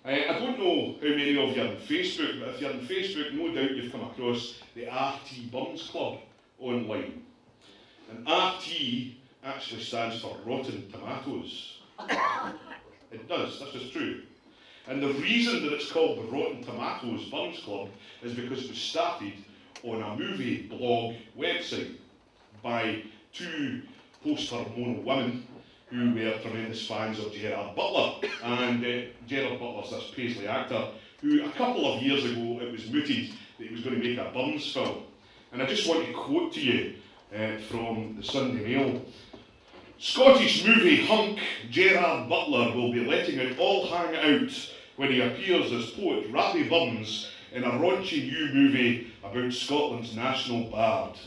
I don't know how many of you are on Facebook, but if you're on Facebook, no doubt you've come across the RT Bums Club online. And RT actually stands for Rotten Tomatoes. It does, this is true. And the reason that it's called the Rotten Tomatoes Bums Club is because it was started on a movie blog website by two post-hormonal women who were tremendous fans of Gerard Butler. And Gerard Butler's this Paisley actor who a couple of years ago it was mooted that he was going to make a Bums film. And I just want to quote to you from the Sunday Mail. Scottish movie hunk Gerard Butler will be letting it all hang out when he appears as poet Rabbie Burns in a raunchy new movie about Scotland's national bard.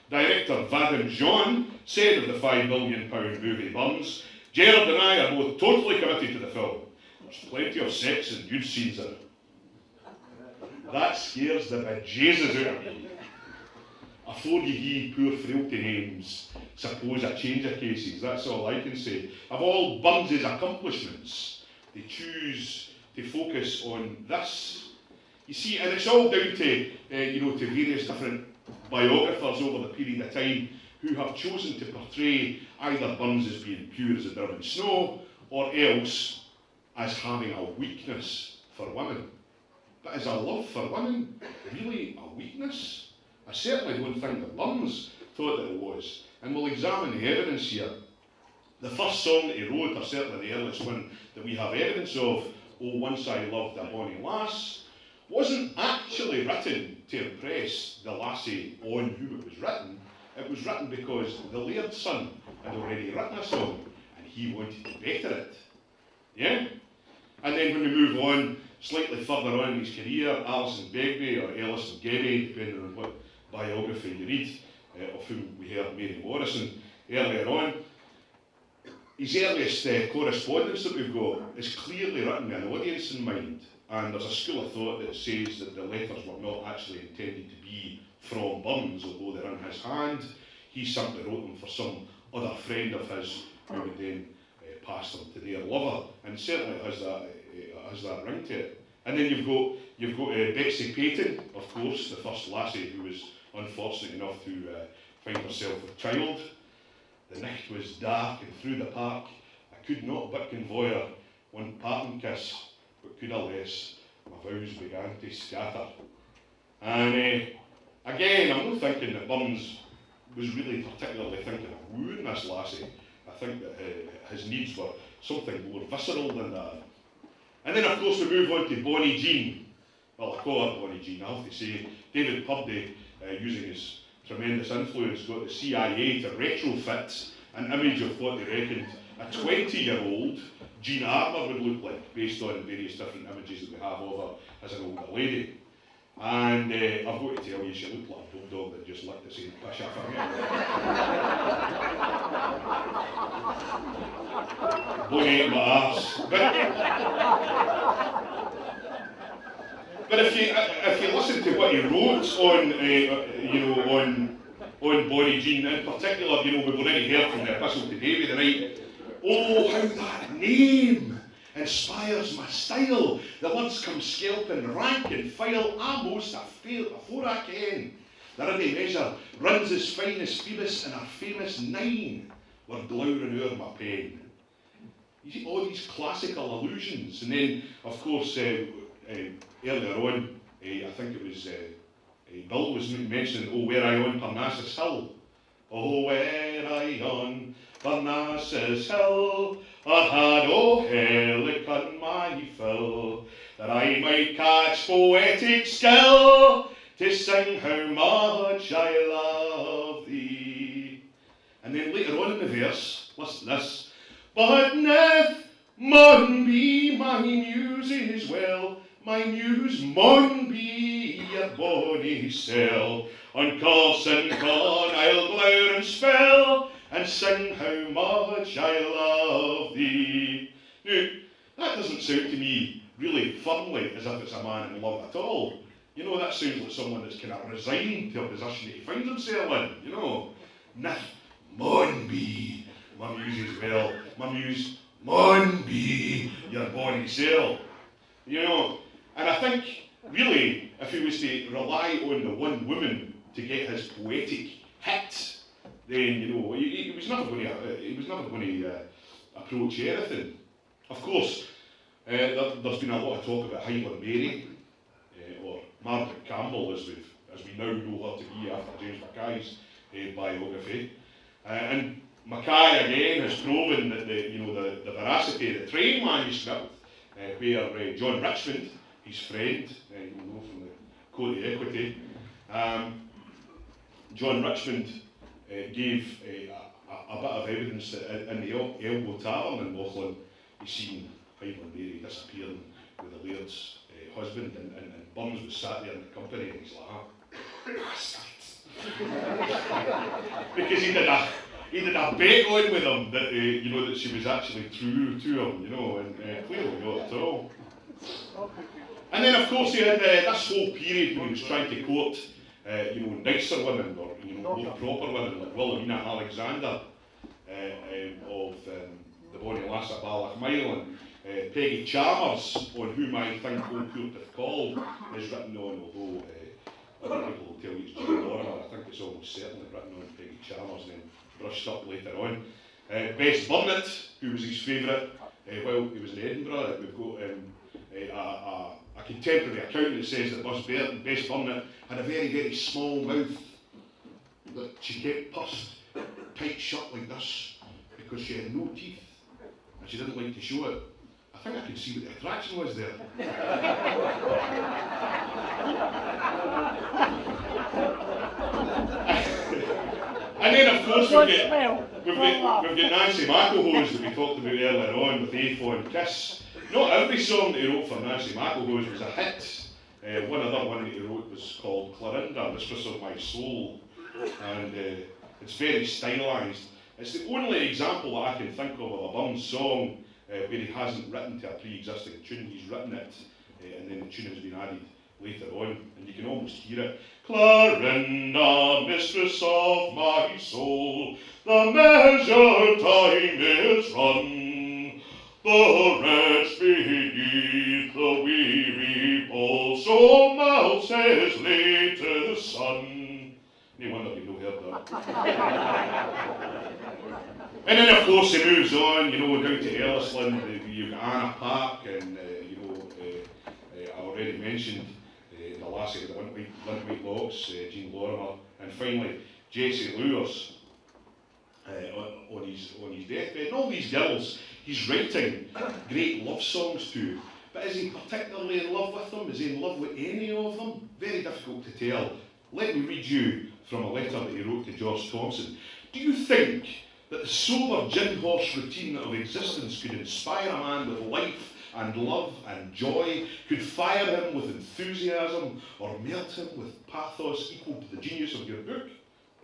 Director Vadim Jean said of the £5 million movie Burns, Gerard and I are both totally committed to the film. There's plenty of sex and nude scenes in it. That scares the bejesus out of me. Afore ye poor frailty names, suppose a change of cases, that's all I can say. Of all Burns' accomplishments, they choose to focus on this. You see, and it's all down to, to various different biographers over the period of time who have chosen to portray either Burns as being pure as a driven snow, or else as having a weakness for women. But is a love for women really a weakness? I certainly don't think that Burns thought that it was. And we'll examine the evidence here. The first song that he wrote, or certainly the earliest one that we have evidence of, Oh, Once I Loved a Bonny Lass, wasn't actually written to impress the lassie on whom it was written. It was written because the laird's son had already written a song and he wanted to better it. Yeah? And then when we move on, slightly further on in his career, Alison Begbie or Ellison Gebbe, depending on what biography you read, of whom we heard Mary Morrison earlier on. His earliest correspondence that we've got is clearly written with an audience in mind, and there's a school of thought that says that the letters were not actually intended to be from Burns, although they're in his hand. He simply wrote them for some other friend of his who would then pass them to their lover, and certainly has that ring to it. And then you've got Betsy Peyton, of course, the first lassie who was unfortunate enough to find herself with child. The night was dark, and through the park I could not but convoy one parting kiss, but could less, my vows began to scatter. And again, I'm not thinking that Burns was really particularly thinking of wooing this lassie. I think that his needs were something more visceral than that. And then of course we move on to Bonnie Jean. Well, I call her Bonnie Jean, I have to say. David Purdy, using his tremendous influence, got the CIA to retrofit an image of what they reckoned a 20-year-old Jean Armour would look like, based on various different images that we have of her as an older lady. And I've got to tell you, she looked like a bulldog that just licked the same pish off her head. Bonnie ate my arse. But if you listen to what he wrote on Bonnie Jean in particular, we've already heard from the Epistle to Davy tonight. Oh, how that name inspires my style. The words come skelping rank and file, almost afore I ken. The ready measure runs as fine as Phoebus and our famous 9 were glowering o'er my pen. You see all these classical allusions, and then of course earlier on, I think it was Bill was mentioning, oh, were I on Parnassus Hill? Oh, were I on Parnassus Hill, I had Helicon my fill, that I might catch poetic skill, to sing how much I love thee. And then later on in the verse, listen to this, but neth maun be my muses well, my muse maun be a bonny cell, on course and con I'll glower and spell, and sing how much I love thee. Now, that doesn't sound to me really firmly as if it's a man in love at all. That sounds like someone that's kind of resigned to a position that he finds himself in, Neth maun be my muse as well, my muse maun be your bonny cell. You know, and I think, really, if he was to rely on the one woman to get his poetic hit, then, you know, he was never going to approach anything. Of course, there's been a lot of talk about Highland Mary, or Margaret Campbell, as we now know her to be after James Mackay's biography. And Mackay again has proven that the veracity of the Train manuscript, where John Richmond, his friend, you know from the Code of Equity, John Richmond gave a bit of evidence that in the Elbow Tavern in Laughlin, he's seen Highland Mary disappearing with the laird's husband, and Burns was sat there in the company, and he's like, bastards. Because he did a bet on with him that that she was actually true to him, and clearly not at all. And then of course he had this whole period when he was trying to court nicer women, or more proper women, like Wilhelmina Alexander of the Bonnie Lass at Ballachmyle, and Peggy Chalmers, on whom I think Old Court hath called, is written on, although other people will tell you it's Jane Lorimer. I think it's almost certainly written on Peggy Chalmers and then brushed up later on. Bess Burnett, who was his favourite while he was in Edinburgh. We've got a contemporary account that says that Bess Burnett had a very, very small mouth that she kept pursed tight shut like this because she had no teeth and she didn't like to show it. I think I can see what the attraction was there. And then of course we've got Nancy McElhose that we talked about earlier on with A Fond Kiss. Not every song that he wrote for Nancy McElhose was a hit. One other one that he wrote was called Clarinda, Mistress of My Soul, and it's very stylised. It's the only example that I can think of a Burns song where he hasn't written to a pre-existing tune. He's written it, and then the tune has been added later on, and you can almost hear it. Clarinda, mistress of my soul, the measured time is run. The wretch beneath the weary pole, so melts his latest sun. No wonder we don't heard that. And then of course he moves on, down to Ellisland. You've got Anna Park, and I already mentioned the lassie with the lint white locks, Jean Lorimer, and finally Jessie Lewis on his deathbed. And all these girls he's writing great love songs to, but is he particularly in love with them? Is he in love with any of them? Very difficult to tell. Let me read you from a letter that he wrote to George Thompson. Do you think that the sober gin horse routine of existence could inspire a man with life and love and joy, could fire him with enthusiasm, or melt him with pathos equal to the genius of your book?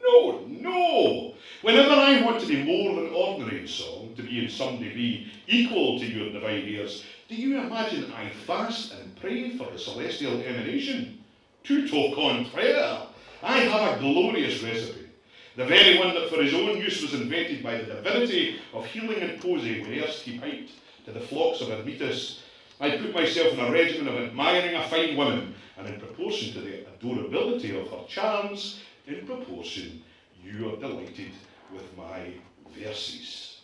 No, no! Whenever I want to be more than ordinary in song, to be in some degree equal to your divine ears, do you imagine I fast and pray for the celestial emanation? Tout au contraire, I have a glorious recipe, the very one that for his own use was invented by the divinity of healing and poesy when erst he piped to the flocks of Admetus. I put myself in a regimen of admiring a fine woman, and in proportion to the adorability of her charms, in proportion you are delighted with my verses.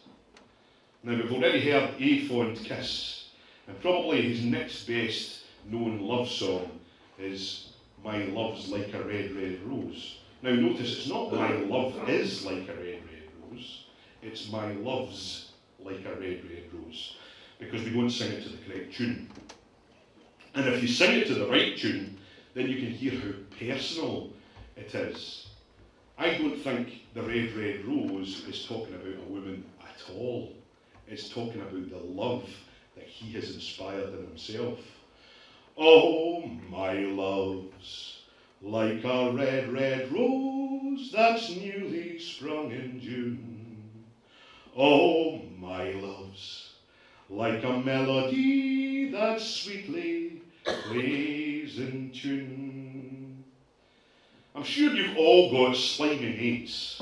Now we've already heard A Fond Kiss, and probably his next best known love song is My Love's Like a Red, Red Rose. Now notice it's not My Love Is Like a Red, Red Rose, it's My Love's Like a Red, Red Rose, because we don't sing it to the correct tune. And if you sing it to the right tune, then you can hear how personal it is. I don't think the Red, Red Rose is talking about a woman at all. It's talking about the love that he has inspired in himself. Oh, my love's like a red, red rose that's newly sprung in June. Oh, my love's like a melody that sweetly plays in tune. I'm sure you've all got slimy mates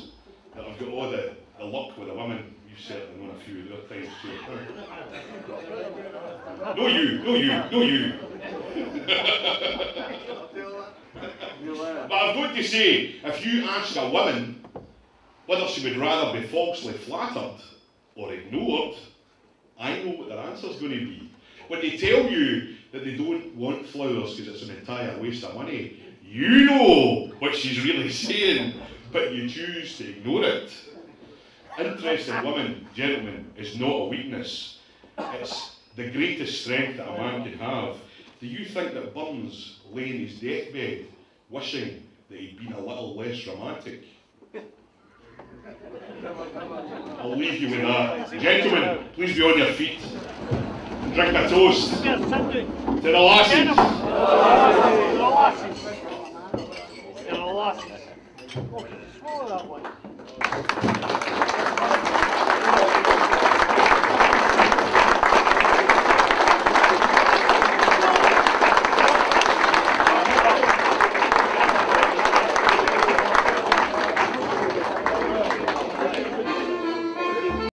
that have got all the luck with a woman. You've certainly known a few of their times too. No you, no you, no you. But I've got to say, if you ask a woman whether she would rather be falsely flattered or ignored, I know what their answer's going to be. When they tell you that they don't want flowers because it's an entire waste of money, you know what she's really saying, but you choose to ignore it. Interest in women, gentlemen, is not a weakness. It's the greatest strength that a man can have. Do you think that Burns lay in his deathbed wishing that he'd been a little less romantic? I'll leave you with that. Gentlemen, please be on your feet. Drink a toast to the Lassies. To the Lassies. Okay, swallow that one.